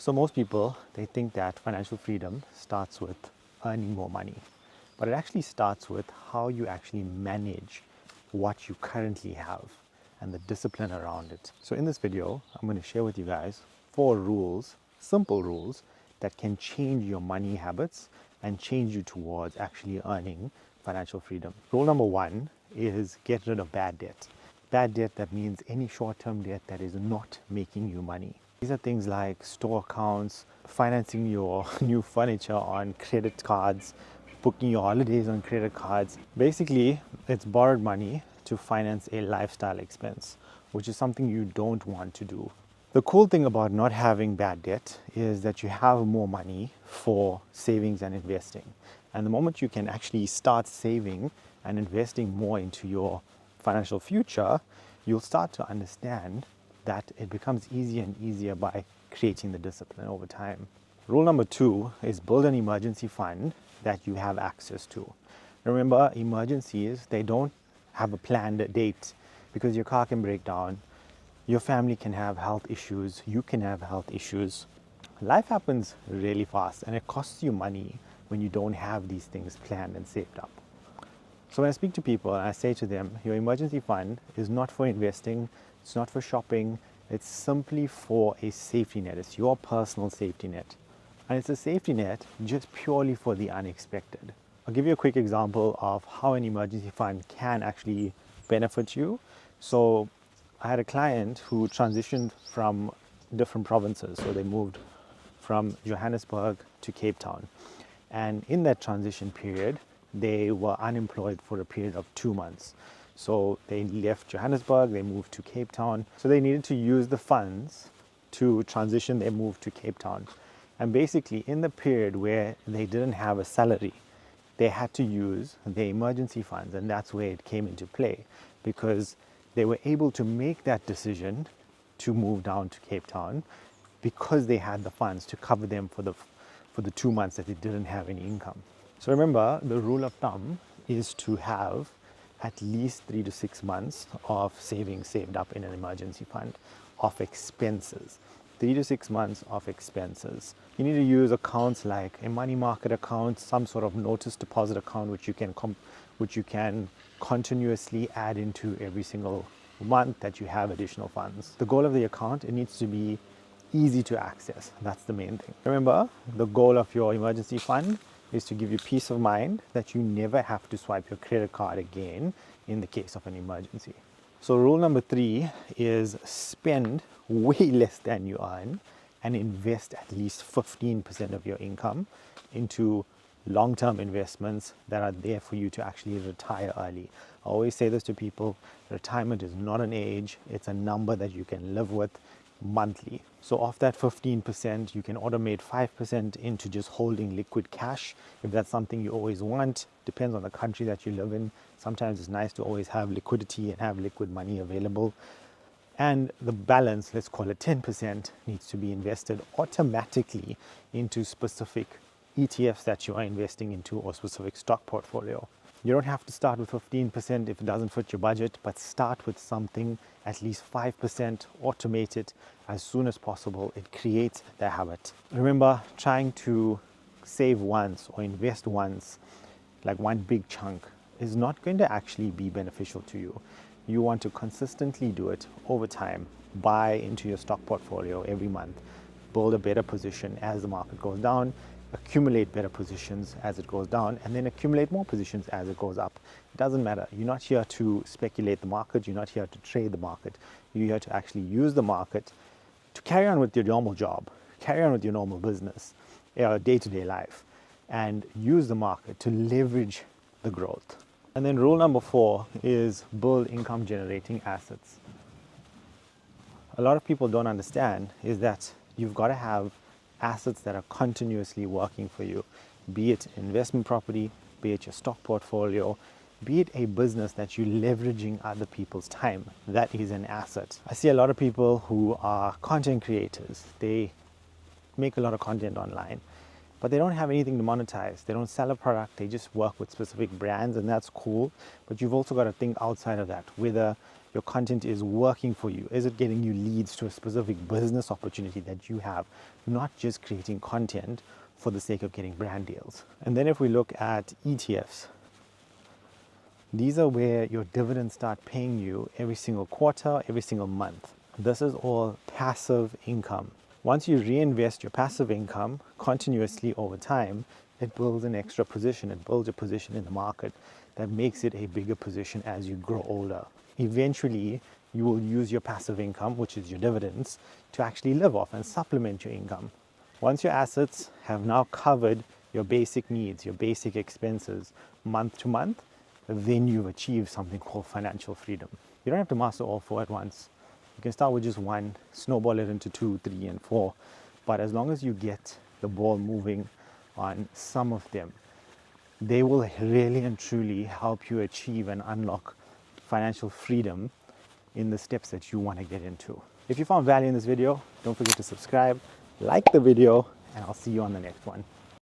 So most people, they think that financial freedom starts with earning more money, but it actually starts with how you actually manage what you currently have and the discipline around it. So in this video, I'm going to share with you guys 4 rules, simple rules that can change your money habits and change you towards actually earning financial freedom. Rule number 1 is get rid of bad debt. Bad debt, that means any short-term debt that is not making you money. These are things like store accounts, financing your new furniture on credit cards, booking your holidays on credit cards. Basically, it's borrowed money to finance a lifestyle expense, which is something you don't want to do. The cool thing about not having bad debt is that you have more money for savings and investing. And the moment you can actually start saving and investing more into your financial future, you'll start to understand that it becomes easier and easier by creating the discipline over time. Rule number 2 is build an emergency fund that you have access to. Remember, emergencies, they don't have a planned date, because your car can break down, your family can have health issues, you can have health issues. Life happens really fast and it costs you money when you don't have these things planned and saved up. So when I speak to people and I say to them, your emergency fund is not for investing, it's not for shopping, it's simply for a safety net. It's your personal safety net. And it's a safety net just purely for the unexpected. I'll give you a quick example of how an emergency fund can actually benefit you. So I had a client who transitioned from different provinces. So they moved from Johannesburg to Cape Town. And in that transition period, they were unemployed for a period of 2 months. So they left Johannesburg, they moved to Cape Town. So they needed to use the funds to transition their move to Cape Town. And basically in the period where they didn't have a salary, they had to use their emergency funds. And that's where it came into play, because they were able to make that decision to move down to Cape Town because they had the funds to cover them for the 2 months that they didn't have any income. So remember, the rule of thumb is to have at least 3 to 6 months of savings saved up in an emergency fund of expenses. 3 to 6 months of expenses. You need to use accounts like a money market account, some sort of notice deposit account, which you can continuously add into every single month that you have additional funds. The goal of the account, it needs to be easy to access. That's the main thing. Remember, the goal of your emergency fund is to give you peace of mind that you never have to swipe your credit card again in the case of an emergency. So rule number 3 is spend way less than you earn and invest at least 15% of your income into long-term investments that are there for you to actually retire early. I always say this to people, retirement is not an age, it's a number that you can live with monthly. So of that 15%, you can automate 5% into just holding liquid cash if that's something you always want. Depends on the country that you live in. Sometimes it's nice to always have liquidity and have liquid money available. And the balance, let's call it 10%, needs to be invested automatically into specific ETFs that you are investing into or specific stock portfolio. You don't have to start with 15% if it doesn't fit your budget, but start with something at least 5%, automate it as soon as possible. It creates the habit. Remember, trying to save once or invest once, like one big chunk, is not going to actually be beneficial to you. You want to consistently do it over time. Buy into your stock portfolio every month, build a better position as the market goes down, accumulate better positions as it goes down, and then accumulate more positions as it goes up. It doesn't matter. You're not here to speculate the market. You're not here to trade the market. You're here to actually use the market to carry on with your normal job, carry on with your normal business, day-to-day life, and use the market to leverage the growth. And then rule number 4 is build income generating assets. A lot of people don't understand is that you've got to have assets that are continuously working for you, be it investment property, be it your stock portfolio, be it a business that you're leveraging other people's time. That is an asset. I see a lot of people who are content creators. They make a lot of content online, but they don't have anything to monetize. They don't sell a product. They just work with specific brands, and that's cool. But you've also got to think outside of that, whether your content is working for you? Is it getting you leads to a specific business opportunity that you have, not just creating content for the sake of getting brand deals? And then if we look at ETFs, these are where your dividends start paying you every single quarter, every single month. This is all passive income. Once you reinvest your passive income continuously over time, it builds an extra position. It builds a position in the market that makes it a bigger position as you grow older. Eventually, you will use your passive income, which is your dividends, to actually live off and supplement your income. Once your assets have now covered your basic needs, your basic expenses month to month, then you've achieved something called financial freedom. You don't have to master all four at once. You can start with just one, snowball it into 2, 3, and 4. But as long as you get the ball moving on some of them, they will really and truly help you achieve and unlock financial freedom in the steps that you want to get into. If you found value in this video, don't forget to subscribe, like the video, and I'll see you on the next one.